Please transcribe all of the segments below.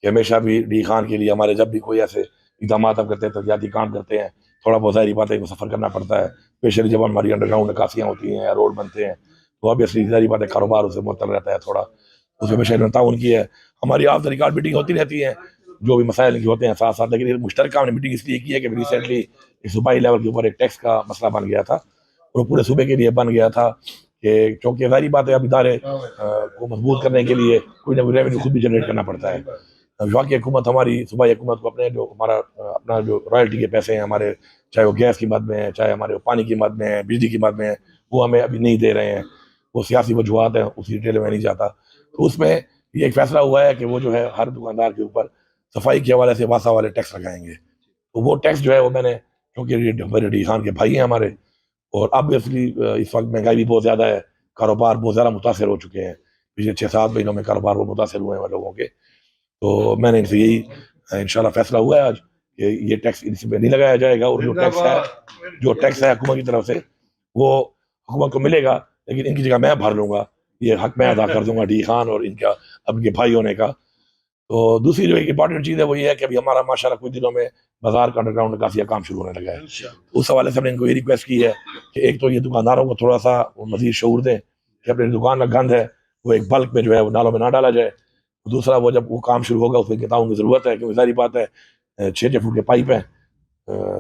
کہ ہمیشہ بھی ڈی خان کے لیے ہمارے جب بھی کوئی ایسے اقدامات ہم کرتے ہیں، ترقیاتی کام کرتے ہیں، تھوڑا بہت ظاہری بات ہے کہ سفر کرنا پڑتا ہے، اسپیشلی جب ہماری انڈر گراؤنڈ نکاسیاں ہوتی ہیں یا روڈ بنتے ہیں تو آبویسلی ظاہری بات ہے کاروبار اسے معطل رہتا ہے تھوڑا، اس میں ہمیشہ تعاون کی ہے. ہماری آف دا ریکارڈ میٹنگ ہوتی رہتی ہیں جو بھی مسائل کی ہوتے ہیں ساتھ ساتھ، لیکن مشترکہ ہم نے میٹنگ اس لیے کی ہے کہ ریسنٹلی صوبائی لیول کے اوپر ایک ٹیکس کا مسئلہ بن گیا تھا اور پورے صوبے کے لیے بن گیا تھا کہ چونکہ ظاہری بات ہے اب ادارے کو مضبوط کرنے کے لیے کوئی نہ کوئی ریونیو خود بھی جنریٹ کرنا پڑتا ہے. وفاقی حکومت ہماری صوبائی حکومت کو اپنے جو ہمارا اپنا جو رائلٹی کے پیسے ہیں ہمارے، چاہے وہ گیس کی مد میں ہے، چاہے ہمارے پانی کی مد میں ہے، بجلی کی مد میں ہے، وہ ہمیں ابھی نہیں دے رہے ہیں. وہ سیاسی وجوہات ہیں، اس ڈیٹیل میں نہیں جاتا. تو اس میں یہ ایک فیصلہ ہوا ہے کہ وہ جو ہے ہر دکاندار کے اوپر صفائی کے حوالے سے واسطہ والے ٹیکس لگائیں گے. تو وہ ٹیکس جو ہے وہ میں نے، کیونکہ ہمارے ڈی خان کے بھائی ہیں ہمارے، اور آبویسلی اس وقت مہنگائی بھی بہت زیادہ ہے، کاروبار بہت زیادہ متاثر ہو چکے ہیں، پچھلے 6-7 مہینوں میں کاروبار بہت متاثر ہوئے ہیں لوگوں کے. تو میں نے ان سے یہی انشاءاللہ فیصلہ ہوا ہے آج کہ یہ ٹیکس اس پہ نہیں لگایا جائے گا، اور جو ٹیکس ہے حکومت کی طرف سے وہ حکومت کو ملے گا، لیکن ان کی جگہ میں بھر لوں گا، یہ حق میں ادا کر دوں گا ڈی خان اور ان کا اب ان کے بھائی ہونے کا. تو دوسری جو ایک امپورٹنٹ چیز ہے وہ یہ ہے کہ ابھی ہمارا ماشاءاللہ کچھ دنوں میں بازار کا انڈر گراؤنڈ نکاسیہ کام شروع ہونے لگا ہے. اس حوالے سے ہم نے ان کو یہ ریکویسٹ کی ہے کہ ایک تو یہ دکانداروں کو تھوڑا سا مزید شعور دیں کہ اپنی دکان کا گند ہے وہ ایک بلک میں جو ہے وہ نالوں میں نہ ڈالا جائے. دوسرا وہ جب وہ کام شروع ہوگا اس میں تعاون کی ضرورت ہے، کیونکہ ظاہری بات ہے 6 فٹ کے پائپ ہیں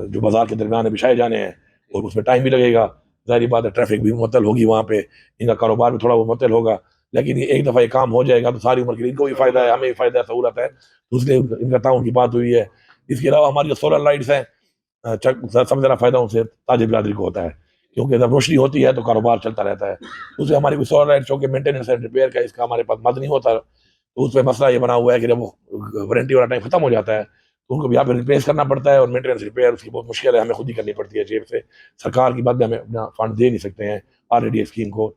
جو بازار کے درمیان بچھائے جانے ہیں اور اس میں ٹائم بھی لگے گا. ظاہری بات ہے ٹریفک بھی معطل ہوگی وہاں پہ، ان کا کاروبار بھی تھوڑا وہ معطل ہوگا، لیکن یہ ایک دفعہ یہ کام ہو جائے گا تو ساری عمر کے لیے ان کو بھی فائدہ ہے، ہمیں بھی فائدہ ہے، سہولت ہے. تو اس لیے ان کا تعاون کی بات ہوئی ہے. اس کے علاوہ ہماری جو سولر لائٹس ہیں سب سے زیادہ فائدہ ان سے تاجر برادری کو ہوتا ہے، کیونکہ جب روشنی ہوتی ہے تو کاروبار چلتا رہتا ہے. اس سے ہماری کوئی سولر لائٹ چونکہ مینٹیننس اینڈ ریپیئر کا اس کا ہمارے پاس مد نہیں ہوتا، تو اس پہ مسئلہ یہ بنا ہوا ہے کہ جب وہ وارنٹی والا ٹائم ختم ہو جاتا ہے تو ان کو بھی یہاں پہ ریپلیس کرنا پڑتا ہے، اور مینٹیننس ریپیئر اس کی بہت مشکل ہے، ہمیں خود ہی کرنی پڑتی ہے جیب سے، سرکار کی بات میں ہمیں اپنا فنڈ دے نہیں سکتے ہیں آلریڈی اسکیم کو.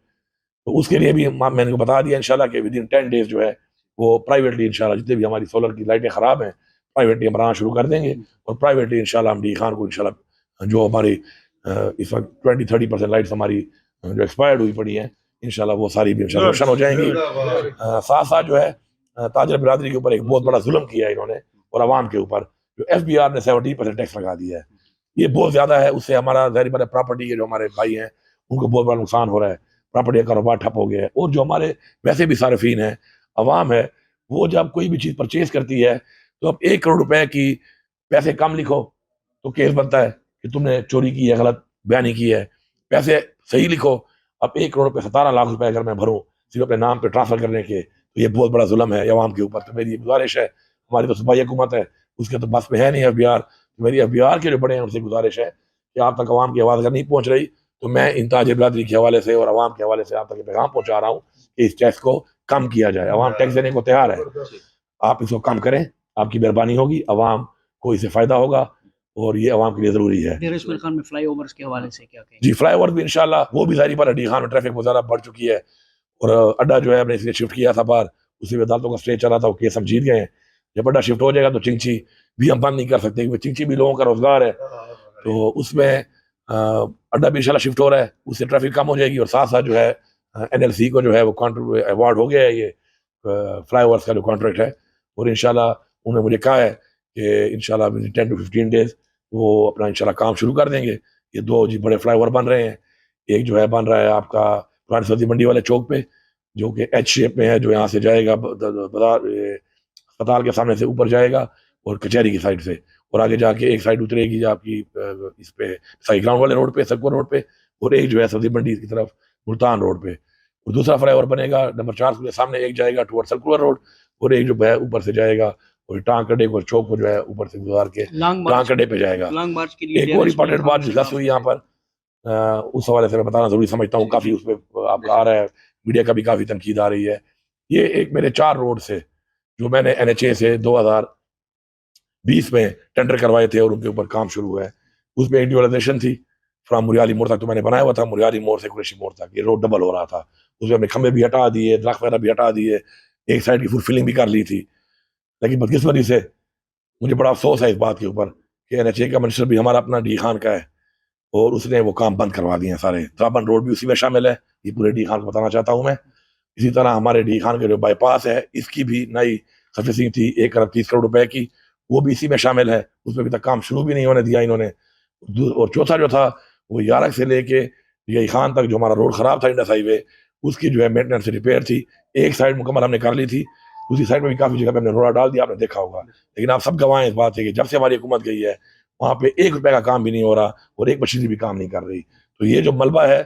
تو اس کے لیے بھی میں نے کو بتا دیا انشاءاللہ کہ ود ان 10 days جو ہے وہ پرائیویٹلی انشاءاللہ جتنے بھی ہماری سولر کی لائٹیں خراب ہیں پرائیویٹلی ہم بنانا شروع کر دیں گے، اور پرائیویٹلی انشاءاللہ ہم ڈی خان کو انشاءاللہ جو ہماری اس وقت 20-30% لائٹس ہماری جو ایکسپائرڈ ہوئی پڑی ہیں انشاءاللہ وہ ساری بھی انشاءاللہ روشن ہو جائیں گی. ساتھ ساتھ جو ہے تاجر برادری کے اوپر ایک بہت بڑا ظلم کیا ہے انہوں نے، اور عوام کے اوپر جو ایف بی آر نے 70% ٹیکس لگا دیا ہے. یہ بہت زیادہ ہے، اس سے ہمارا ظاہری بات ہے پراپرٹی کے جو ہمارے بھائی ہیں ان کو بہت بڑا نقصان ہو رہا ہے، پراپرٹی کا کاروبار ٹھپ ہو گیا ہے. اور جو ہمارے ویسے بھی صارفین ہیں، عوام ہے، وہ جب کوئی بھی چیز پرچیز کرتی ہے تو اب 1 کروڑ روپے کی پیسے کم لکھو تو کیس بنتا ہے کہ تم نے چوری کی ہے، غلط بیانی کی ہے. پیسے صحیح لکھو، اب 1 کروڑ روپے 17 لاکھ روپے اگر میں بھروں صرف اپنے نام پہ ٹرانسفر کرنے کے، تو یہ بہت بڑا ظلم ہے عوام کے اوپر. تو میری گزارش ہے، ہماری تو صوبائی حکومت ہے اس کے تو بس میں ہے نہیں ایف بی آر، میری ایف بی آر کے جو بڑے ہیں ان سے گزارش ہے کہ آپ تک عوام کی آواز اگر نہیں پہنچ رہی تو میں ان تاجر برادری کے حوالے سے اور عوام کے حوالے سے آپ تک یہ پیغام پہنچا رہا ہوں کہ اس ٹیکس کو کم کیا جائے. عوام ٹیکس دینے کو تیار ہے، آپ اس کو کم کریں، آپ کی مہربانی ہوگی، عوام کو اس سے فائدہ ہوگا اور یہ عوام کے لیے ضروری ہے. اسماعیل خان میں فلائی اوورز کے حوالے سے کیا کہیں؟ جی فلائی اوور بھی انشاءاللہ وہ بھی ظاہری پر ڈی خان میں ٹریفک بہت زیادہ بڑھ چکی ہے، اور اڈا جو ہے ہم نے اس لیے شفٹ کیا تھا باہر، اسی میں عدالتوں کا اسٹے چلا تھا، وہ کیس ہم جیت گئے ہیں. جب اڈا شفٹ ہو جائے گا تو چنگچی بھی ہم بند نہیں کر سکتے، کیونکہ چنگچی بھی لوگوں کا روزگار ہے. تو اس میں اڈا بھی انشاءاللہ شفٹ ہو رہا ہے، اس سے ٹریفک کم ہو جائے گی. اور ساتھ ساتھ جو ہے این ایل سی کو جو ہے وہ ایوارڈ ہو گیا ہے یہ فلائی اوورس کا جو کانٹریکٹ ہے، اور انشاءاللہ انہوں نے مجھے کہا ہے کہ انشاءاللہ 10 to 15 days وہ اپنا انشاءاللہ کام شروع کر دیں گے. یہ 2 بڑے فلائی اوور بن رہے ہیں، ایک جو ہے بن رہا ہے آپ کا پرانی سبزی منڈی والے چوک پہ جو کہ ایچ شیپ میں ہے، جو یہاں سے جائے گا بازار اسپتال کے سامنے سے اوپر جائے گا اور کچہری کی سائڈ سے، اور آگے جا کے ایک سائڈ اترے گی آپ کی اس پہ سائی گراؤنڈ والے روڈ پہ، سکور روڈ پہ، اور ایک جو ہے سبزی منڈی کی طرف ملتان روڈ پہ. اور دوسرا فلائی اوور بنے گا نمبر 4 کے سامنے، ایک جائے گا ٹوورڈ سرکولر روڈ، اور ایک جو ہے اوپر سے جائے گا اور ٹانگ کڈے کو چوک کو جو ہے اوپر سے گزار کے ٹانگ کڈے پہ جائے گا. ایک اور امپورٹنٹ بات ڈسکس ہوئی یہاں پر، اس حوالے سے میں بتانا ضروری سمجھتا ہوں، کافی اس پہ آپ کا آ رہا ہے، میڈیا کا بھی کافی تنقید آ رہی ہے. یہ ایک میرے 4 روڈ سے جو میں نے این ایچ اے سے 2020 میں ٹینڈر کروائے تھے اور ان کے اوپر کام شروع ہوا ہے، اس میں ایک ڈیولائزیشن تھی فرام مریالی موڑ تک، تو میں نے بنایا ہوا تھا مریالی موڑ سے قریشی موڑ تک، یہ روڈ ڈبل ہو رہا تھا. اس میں ہم نے کھمبے بھی ہٹا دیے، درخت وغیرہ بھی ہٹا دیے، ایک سائڈ کی فل فلنگ بھی کر لی تھی. لیکن بدقسمتی سے مجھے بڑا افسوس ہے اس بات کے اوپر کہ این ایچ اے کا منسٹر بھی ہمارا اپنا ڈی خان کا ہے، اور اس نے وہ کام بند کروا دیے ہیں سارے. درابن روڈ بھی اسی میں شامل ہے، یہ پورے ڈی خان کو بتانا چاہتا ہوں میں. اسی طرح ہمارے ڈی خان کے جو بائی پاس ہے اس کی بھی نئی سرفیسنگ تھی 1 ارب 30 کروڑ روپے کی، وہ بھی اسی میں شامل ہے، اس میں ابھی تک کام شروع بھی نہیں ہونے دیا انہوں نے. اور چوتھا جو تھا وہ یارک سے لے کے یہی خان تک جو ہمارا روڈ خراب تھا انڈس ہائی وے، اس کی جو ہے مینٹننس ریپیئر تھی. ایک سائڈ مکمل ہم نے کر لی تھی، دوسری سائڈ میں بھی کافی جگہ پہ ہم نے روڑا ڈال دیا، آپ نے دیکھا ہوگا. لیکن آپ سب گواہ ہیں اس بات ہے کہ جب سے ہماری حکومت گئی ہے وہاں پہ 1 روپے کا کام بھی نہیں ہو رہا اور ایک مشینری بھی کام نہیں کر رہی. تو یہ جو ملبہ ہے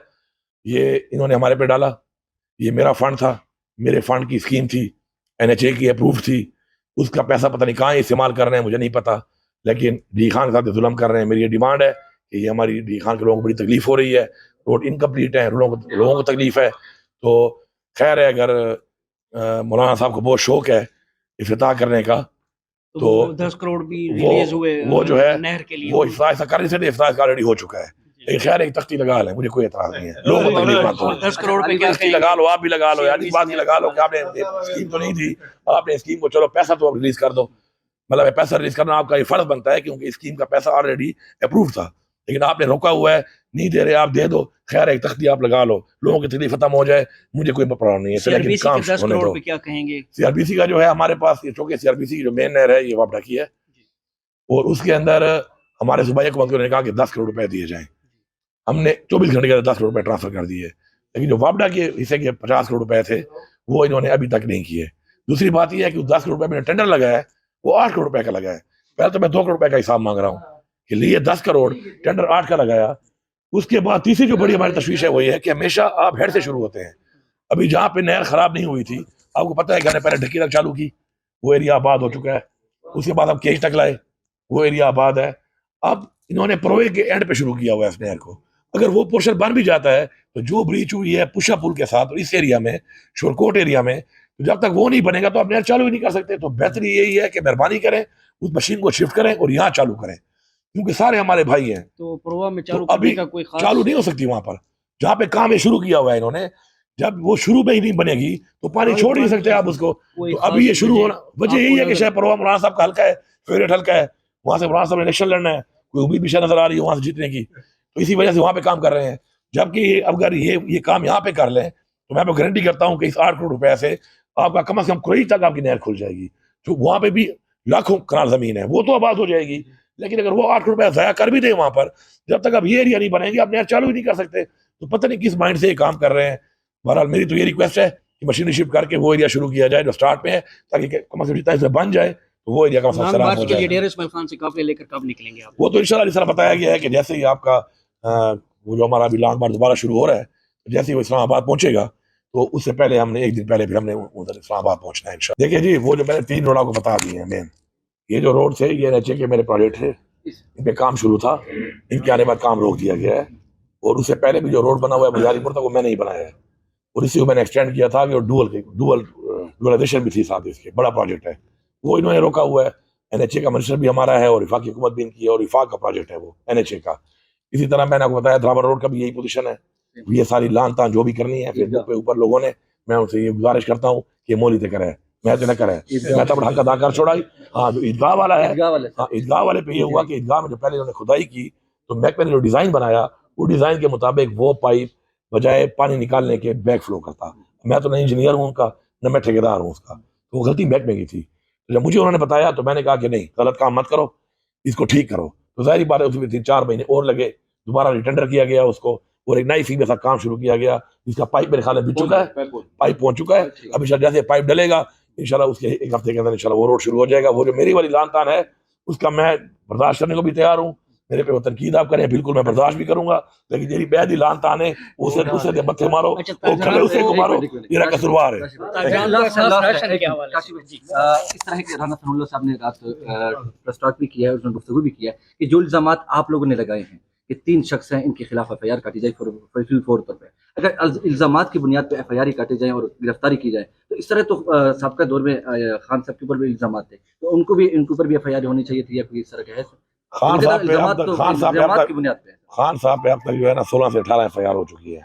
یہ انہوں نے ہمارے پہ ڈالا. یہ میرا فنڈ تھا، میرے فنڈ کی اسکیم تھی، NHA کی اپروف تھی، اس کا پیسہ پتہ نہیں کہاں استعمال کر رہے ہیں مجھے نہیں پتا، لیکن ڈی خان کے ساتھ ظلم کر رہے ہیں. میری یہ ڈیمانڈ ہے کہ یہ ہماری ڈی خان کے لوگوں کو بڑی تکلیف ہو رہی ہے، روڈ انکمپلیٹ ہے، لوگوں کو تکلیف ہے. تو خیر ہے، اگر مولانا صاحب کو بہت شوق ہے افتتاح کرنے کا تو 10 کروڑ بھی ریلیز ہوئے وہ جو ہے نہر کے لیے، وہ افتتاح کر رہے تھے، افتتاح آلریڈی ہو چکا ہے. لیکن خیر ایک تختی لگا لیں، مجھے کوئی اعتراض نہیں ہے، لوگوں کو تکلیف مت ہو. 10 کروڑ پہ کیا تختی لگا لو، آپ بھی لگا لو یار، اس بات کی لگا لو کہ آپ نے اسکیم تو نہیں تھی، آپ نے اسکیم کو چلو پیسہ تو ریلیز کر دو. مطلب پیسہ ریلیز کرنا آپ کا یہ فرض بنتا ہے کیونکہ اسکیم کا پیسہ آلریڈی اپروو تھا، لیکن آپ نے روکا ہوا ہے، نہیں دے رہے، آپ دے دو. خیر ایک تختی آپ لگا لو، لوگوں کی تکلیف ختم ہو جائے، مجھے کوئی پرابلم نہیں ہے. لیکن کام 10 ہونے کروڑ دو. پہ کیا کہیں گے؟ CRBC کا جو ہے ہمارے پاس یہ چونکہ CRBC کی جو مین نہر ہے یہ وابڈا کی ہے، اور اس کے اندر ہمارے صوبائی حکومت نے کہا کہ 10 کروڑ روپے دیے جائیں. ہم نے 24 گھنٹے کے اندر 10 کروڑ روپے ٹرانسفر کر دیے، لیکن جو وابڈا کے حصے کے 50 کروڑ روپے تھے وہ انہوں نے ابھی تک نہیں کیے. دوسری بات یہ ہے کہ 10 کروڑ روپے میں نے ٹینڈر لگایا ہے وہ 8 کروڑ روپے کا لگا ہے. پہلے تو میں 2 کروڑ روپے کا حساب مانگ رہا ہوں کہ لیے 10 کروڑ، ٹینڈر 8 کا لگایا. اس کے بعد تیسری جو بڑی ہماری تشویش ہے وہ یہ ہے کہ ہمیشہ آپ ہیڈ سے شروع ہوتے ہیں. ابھی جہاں پہ نہر خراب نہیں ہوئی تھی، آپ کو پتہ ہے کہ ہم نے پہلے ڈھکی تک چالو کی، وہ ایریا آباد ہو چکا ہے. اس کے بعد ہم کیج تک لائے، وہ ایریا آباد ہے. اب انہوں نے پروے کے اینڈ پہ شروع کیا ہوا ہے اس نہر کو. اگر وہ پورشن بن بھی جاتا ہے تو جو بریچ ہوئی ہے پشا پل کے ساتھ اور اس ایریا میں شورکوٹ ایریا میں، تو جب تک وہ نہیں بنے گا تو آپ نہر چالو ہی نہیں کر سکتے. تو بہتری یہی ہے کہ مہربانی کریں اس مشین کو شفٹ کریں اور یہاں چالو کریں، کیونکہ سارے ہمارے بھائی ہیں. تو پروا میں تو چالو ابھی کرنے کا کوئی خاص چالو نہیں ہو سکتی وہاں پر جہاں پہ کام یہ شروع کیا ہوا ہے انہوں نے. جب وہ شروع میں ہی نہیں بنے گی تو پانی چھوڑ نہیں سکتے آپ اس کو. تو ابھی یہ شروع ہونا وجہ یہی ہے کہ شاید پروا مولانا صاحب کا حلقہ ہے، فیوریٹ حلقہ ہے، وہاں سے مولانا صاحب نے الیکشن لڑنا ہے، کوئی امید بھی شاید نظر آ رہی ہے وہاں سے جیتنے کی، تو اسی وجہ سے وہاں پہ کام کر رہے ہیں. جبکہ اگر یہ کام یہاں پہ کر لیں تو میں آپ کو گارنٹی کرتا ہوں کہ اس 8 کروڑ روپے سے آپ کا کم از کم کوئی تک آپ کی نہر کھل جائے گی. جو وہاں پہ بھی لاکھوں کنال زمین ہے وہ تو آباد ہو جائے گی، لیکن اگر وہ 8 کروڑ روپے ضائع کر بھی دیں وہاں پر، جب تک اب یہ ایریا نہیں بنیں گے آپ نہر چالو ہی نہیں کر سکتے. تو پتہ نہیں کس مائنڈ سے یہ کام کر رہے ہیں. بہرحال میری تو یہ ریکویسٹ ہے کہ مشینری شپ کر کے وہ ایریا شروع کیا جائے جو سٹارٹ میں ہے، تاکہ کم از کم جتنا سے بن جائے تو وہ ایریا کا مسئلہ لانگ سلام مارچ ہو کے لیے جائے. ڈیرہ اسماعیل خان سے قافلے لے کر کب نکلیں گے آپ؟ وہ تو انشاءاللہ جس طرح بتایا گیا ہے کہ جیسے ہی آپ کا وہ جو ہمارا ابھی لانگ مارچ دوبارہ شروع ہو رہا ہے، جیسے ہی وہ اسلام آباد پہنچے گا تو اس سے پہلے ہم نے 1 دن پہلے پھر ہم نے ادھر اسلام آباد پہنچنا ہے انشاءاللہ. دیکھیے جی، وہ جو میں نے 3 روڈوں کو بتا دی ہیں مین، یہ جو روڈ تھے یہ NHA کے میرے پروجیکٹ تھے، ان پہ کام شروع تھا، ان کے آنے بعد کام روک دیا گیا ہے. اور اس سے پہلے بھی جو روڈ بنا ہوا ہے مزاری پور تک وہ میں نے ہی بنایا ہے، اور اسی کو میں نے ایکسٹینڈ کیا تھا کہ ڈوئلائزیشن بھی تھی ساتھ، اس کے بڑا پروجیکٹ ہے وہ انہوں نے روکا ہوا ہے. NHA کا منسٹر بھی ہمارا ہے اور وفاقی حکومت بھی ان کی ہے، اور وفاق کا پروجیکٹ ہے وہ NHA کا. اسی طرح میں نے آپ کو بتایا دراور روڈ کا بھی یہی پوزیشن ہے. یہ ساری لان تان جو بھی کرنی ہے فیس بک پہ اوپر لوگوں نے، میں ان سے یہ گزارش کرتا ہوں کہ مولی تے کرے، میں تو نہ کرے، میں تو حق ادا کر چھوڑائی. ہاں جو عیدگاہ والا ہے، ہاں عیدگاہ والے پہ یہ ہوا کہ عیدگاہ میں جو پہلے انہوں نے کھدائی کی تو محکمے نے جو ڈیزائن بنایا وہ ڈیزائن کے مطابق وہ پائپ بجائے پانی نکالنے کے بیک فلو کرتا. میں تو نہ انجینئر ہوں ان کا، نہ میں ٹھیکیدار ہوں اس کا، تو وہ غلطی محکمے کی تھی. جب مجھے انہوں نے بتایا تو میں نے کہا کہ نہیں، غلط کام مت کرو، اس کو ٹھیک کرو. تو ظاہری بات ہے اس میں 3-4 مہینے اور لگے، دوبارہ ریٹینڈر کیا گیا اس کو، اور ایک نئی اسکیم کے ساتھ کام شروع کیا گیا جس کا پائپ میرے خیال میں بچ چکا ہے، پائپ پہنچ چکا ہے. اب انشاءاللہ جیسے پائپ ڈلے گا انشاءاللہ اس کے 1 ہفتے کے اندر انشاءاللہ وہ روڈ شروع ہو جائے گا. وہ جو میری والی لان تان ہے اس کا میں برداشت کرنے کو بھی تیار ہوں، میرے پہ وہ تنقید آپ کریں بالکل میں برداشت بھی کروں گا، لیکن میری بیعدی لان تان ہے اسے متھے مارو، وہ کھلے اسے کو مارو، میرا قصوروار ہے. اس طرح کے رانا ثناء اللہ صاحب نے رات پریس ٹاک بھی کیا ہے، اس نے گفتگو بھی کیا ہے کہ جو الزامات آپ لوگوں نے لگائے ہیں کہ 3 شخص ہیں ان کے خلاف FIR کاٹی جائے فور طور پہ، اگر الزامات کی بنیاد پہ FIR کاٹے جائیں اور گرفتاری کی جائے تو اس طرح تو سابقہ دور میں خان صاحب کے اوپر بھی الزامات تھے، تو ان کو بھی ان کے اوپر بھی FIR ہونی چاہیے تھی یا کوئی اس طرح کا ہے؟ خان صاحب کی بنیاد پہ خان صاحب پہ اب تک جو ہے نا 16 سے 18 FIR ہو چکی ہے.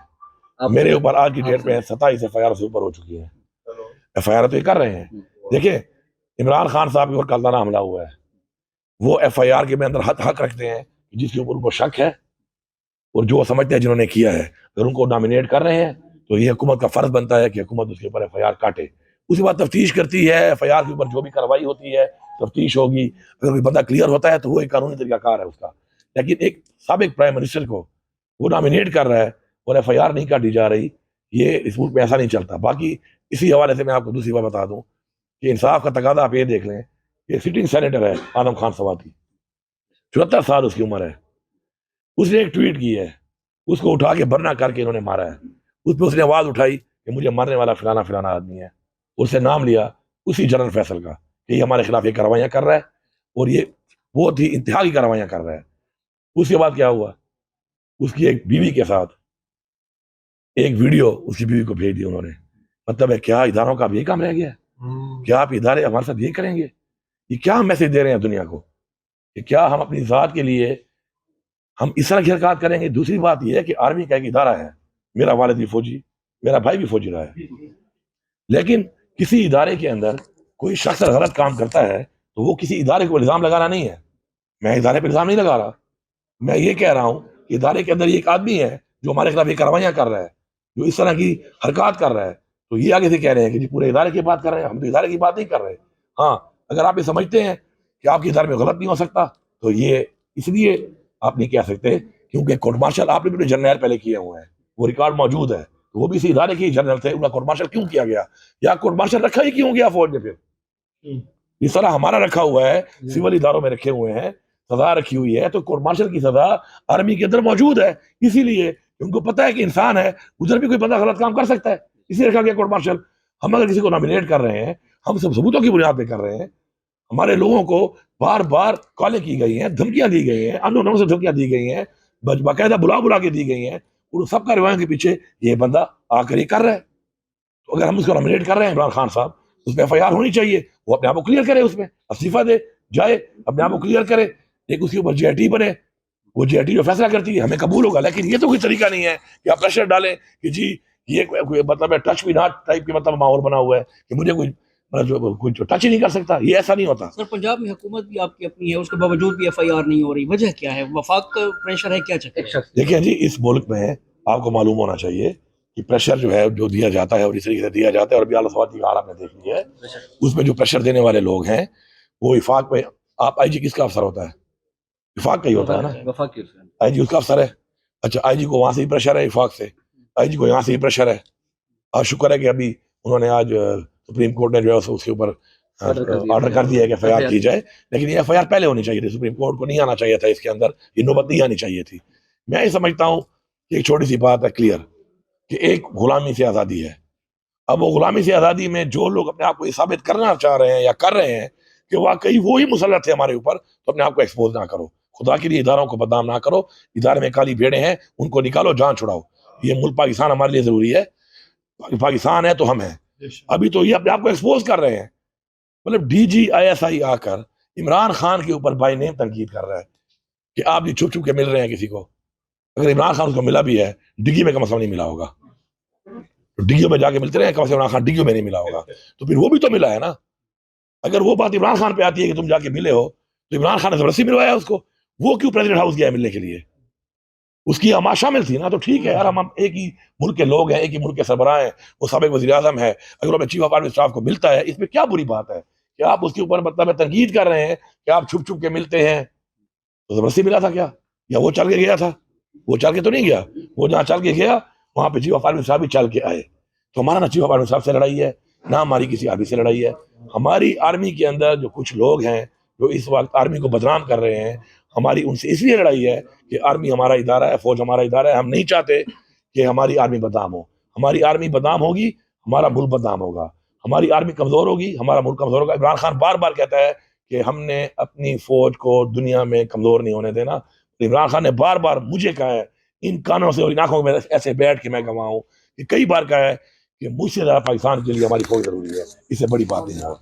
میرے اوپر آج کی ڈیٹ پہ 27 FIR سے اوپر ہو چکی ہے. FIR تو یہ کر رہے ہیں. دیکھیں عمران خان صاحب کے اوپر کلانہ حملہ ہوا ہے، وہ FIR کے میں اندر حق رکھتے ہیں جس کے اوپر ان کو شک ہے اور جو سمجھتے ہیں جنہوں نے کیا ہے، اگر ان کو نامینیٹ کر رہے ہیں تو یہ حکومت کا فرض بنتا ہے کہ حکومت اس کے اوپر FIR کاٹے. اس کے بعد تفتیش کرتی ہے, FIR کے اوپر جو بھی کارروائی ہوتی ہے تفتیش ہوگی, اگر کوئی بندہ کلیئر ہوتا ہے تو وہ ایک قانونی طریقہ کار ہے اس کا. لیکن ایک سابق پرائم منسٹر کو وہ نامینیٹ کر رہا ہے اور FIR نہیں کاٹی جا رہی, یہ اس ملک میں ایسا نہیں چلتا. باقی اسی حوالے سے میں آپ کو دوسری بات بتا دوں کہ انصاف کا تقاضا آپ یہ دیکھ لیں کہ سٹنگ سینیٹر ہے آدم خان سوادی, 74 سال اس کی عمر ہے, اس نے ایک ٹویٹ کی ہے, اس کو اٹھا کے برنا کر کے انہوں نے مارا ہے. اس پہ اس نے آواز اٹھائی کہ مجھے مارنے والا فلانا فلانا آدمی ہے, اس نے نام لیا اسی جنرل فیصل کا کہ یہ ہمارے خلاف یہ کارروائیاں کر رہا ہے اور یہ بہت ہی انتہا کی کارروائیاں کر رہا ہے. اس کے بعد کیا ہوا, اس کی ایک بیوی کے ساتھ ایک ویڈیو اس کی بیوی کو بھیج دی انہوں نے. مطلب ہے کیا اداروں کا اب یہ کام رہ گیا ہے؟ کیا آپ ادارے ہمارے ساتھ یہ کریں گے؟ یہ کیا میسج دے رہے ہیں دنیا کو کہ کیا ہم اپنی ذات کے لیے ہم اس طرح کی حرکات کریں گے؟ دوسری بات یہ ہے کہ آرمی کا ایک ادارہ ہے, میرا والد بھی فوجی, میرا بھائی بھی فوجی رہا ہے, لیکن کسی ادارے کے اندر کوئی شخص غلط کام کرتا ہے تو وہ کسی ادارے کو الزام لگانا نہیں ہے. میں ادارے پہ الزام نہیں لگا رہا, میں یہ کہہ رہا ہوں کہ ادارے کے اندر ایک آدمی ہے جو ہمارے خلاف یہ کارروائیاں کر رہا ہے, جو اس طرح کی حرکات کر رہا ہے, تو یہ آگے سے کہہ رہے ہیں کہ جی پورے ادارے کی بات کر رہے ہیں. ہم تو ادارے کی بات نہیں کر رہے. ہاں اگر آپ یہ سمجھتے ہیں کہ آپ کے ادارے میں غلط نہیں ہو سکتا تو یہ اس لیے آپ نہیں کہہ سکتے کیونکہ کورٹ مارشل آپ نے بھی جرنیل پہلے کیے ہوئے ہیں, وہ ریکارڈ موجود ہے. تو وہ بھی اسی ادارے کے جنرل تھے, ان کا کورٹ مارشل کیوں کیا گیا یا کورٹ مارشل رکھا ہی کیوں گیا فوج میں؟ پھر اس طرح ہمارا رکھا ہوا ہے, سول اداروں میں رکھے ہوئے ہیں, سزا رکھی ہوئی ہے, تو کورٹ مارشل کی سزا آرمی کے اندر موجود ہے. اسی لیے ان کو پتہ ہے کہ انسان ہے, ادھر بھی کوئی بندہ غلط کام کر سکتا ہے, اسی رکھا گیا کورٹ مارشل. ہم اگر کسی کو نامینیٹ کر رہے ہیں ہم سب ثبوتوں کی بنیاد پہ کر رہے ہیں. ہمارے لوگوں کو بار بار کالیں کی گئی ہیں, دھمکیاں دی گئی ہیں, انوں نموں سے دھمکیاں دی گئی ہیں, باقاعدہ بلا کے دی گئی ہیں, اور سب کا روایوں کے پیچھے یہ بندہ آ کر یہ کر رہا ہے. تو اگر ہم اس کو نامینیٹ کر رہے ہیں عمران خان صاحب, اس پہ FIR ہونی چاہیے, وہ اپنے آپ کو کلیئر کرے, اس میں استعفیٰ دے جائے, اپنے آپ کو کلیئر کرے, ایک اس کے اوپر GIT بنے, وہ GIT جو فیصلہ کرتی ہے ہمیں قبول ہوگا. لیکن یہ تو کوئی طریقہ نہیں ہے کہ آپ پریشر ڈالیں کہ جی یہ مطلب ہے ٹچ بھی ناٹ ٹائپ کے مطلب ماحول بنا ہوا ہے کہ مجھے کوئی ٹچ ہی نہیں کر سکتا. یہ ایسا نہیں ہوتا. سر پنجاب میں حکومت بھی آپ کی اپنی ہے, اس کے باوجود بھی FIR نہیں ہو رہی, وجہ کیا ہے؟ وفاق کا پریشر ہے, کیا چکر ہے؟ دیکھیں جی, اس ملک میں آپ کو معلوم ہونا چاہیے کہ پریشر جو ہے جو دیا جاتا ہے اور اس طریقے سے دیا جاتا ہے, اور بھی اعلیٰ سواد کی آپ نے دیکھ لی ہے, اس میں جو پریشر دینے والے لوگ ہیں وہ وفاق میں. آپ IG کس کا افسر ہوتا ہے؟ وفاق کا ہی ہوتا ہے نا, وفاق کی IG اس کا افسر ہے. اچھا IG کو وہاں سے ہی پریشر ہے, وفاق سے IG کو یہاں سے ہی پریشر ہے. اور شکر ہے کہ ابھی انہوں نے آج سپریم کورٹ نے جو ہے اس کے اوپر آرڈر کر دیا ہے کہ FIR کی جائے, لیکن یہ FIR پہلے ہونی چاہیے تھی, سپریم کورٹ کو نہیں آنا چاہیے تھا اس کے اندر, یہ نوبت نہیں آنی چاہیے تھی. میں یہ سمجھتا ہوں کہ ایک چھوٹی سی بات ہے کلیئر کہ ایک غلامی سے آزادی ہے. اب وہ غلامی سے آزادی میں جو لوگ اپنے آپ کو یہ ثابت کرنا چاہ رہے ہیں یا کر رہے ہیں کہ واقعی وہی مسلط ہے ہمارے اوپر, تو اپنے آپ کو ایکسپوز نہ کرو. خدا کے لیے اداروں کو بدنام نہ کرو. ادارے میں کالی بھیڑیں ہیں, ان کو نکالو, جان چھڑاؤ. یہ ملک پاکستان ہمارے لیے ضروری ہے. پاکستان ہے تو ہم ہیں. ابھی تو یہ اپنے آپ کو ایکسپوز کر رہے ہیں. مطلب DG ISI آ کر عمران خان کے اوپر بائی نیم تنقید کر رہا ہے کہ آپ یہ چھپ چھپ کے مل رہے ہیں کسی کو. اگر عمران خان کو ملا بھی ہے, ڈگی میں کم از کم نہیں ملا ہوگا. ڈگیوں میں جا کے ملتے رہے, کم از کم عمران خان ڈگیوں میں نہیں ملا ہوگا, تو پھر وہ بھی تو ملا ہے نا. اگر وہ بات عمران خان پہ آتی ہے کہ تم جا کے ملے ہو, تو عمران خان نے زبردستی ملوایا اس کو. وہ کیوں پریزیڈنٹ ہاؤس گیا ہے ملنے کے لیے؟ اس کی ہمارا شامل تھی نا. تو ٹھیک ہے یار, ہم ایک ہی ملک کے لوگ ہیں, ایک ہی ملک کے سربراہ ہیں, وہ سابق وزیر اعظم ہے. اگر ہمیں چیف آف آرمی اسٹاف کو ملتا ہے, اس میں کیا بری بات ہے کہ آپ اس کے اوپر مطلب تنقید کر رہے ہیں کہ آپ چھپ چھپ کے ملتے ہیں؟ تو زبردستی ملا تھا کیا, یا وہ چل کے گیا تھا؟ وہ چل کے تو نہیں گیا. وہ جہاں چل کے گیا وہاں پہ چیف آف آرمی صاحب بھی چل کے آئے. تو ہمارا نہ چیف آف آرمی صاحب سے لڑائی ہے, نہ ہماری کسی آرمی سے لڑائی ہے. ہماری آرمی کے اندر جو کچھ لوگ ہیں جو اس وقت آرمی کو بدنام کر رہے ہیں, ہماری ان سے اس لیے لڑائی ہے کہ آرمی ہمارا ادارہ ہے, فوج ہمارا ادارہ ہے. ہم نہیں چاہتے کہ ہماری آرمی بدنام ہو. ہماری آرمی بدنام ہوگی, ہمارا ملک بدنام ہوگا. ہماری آرمی کمزور ہوگی, ہمارا ملک کمزور ہوگا. عمران خان بار بار کہتا ہے کہ ہم نے اپنی فوج کو دنیا میں کمزور نہیں ہونے دینا. عمران خان نے بار بار مجھے کہا ہے, ان کانوں سے اور ان آنکھوں میں ایسے بیٹھ کے میں گواؤں کہ کئی بار کہا ہے کہ مجھ سے زیادہ پاکستان کے لیے ہماری فوج ضروری ہے. اس سے بڑی بات نہیں ہے.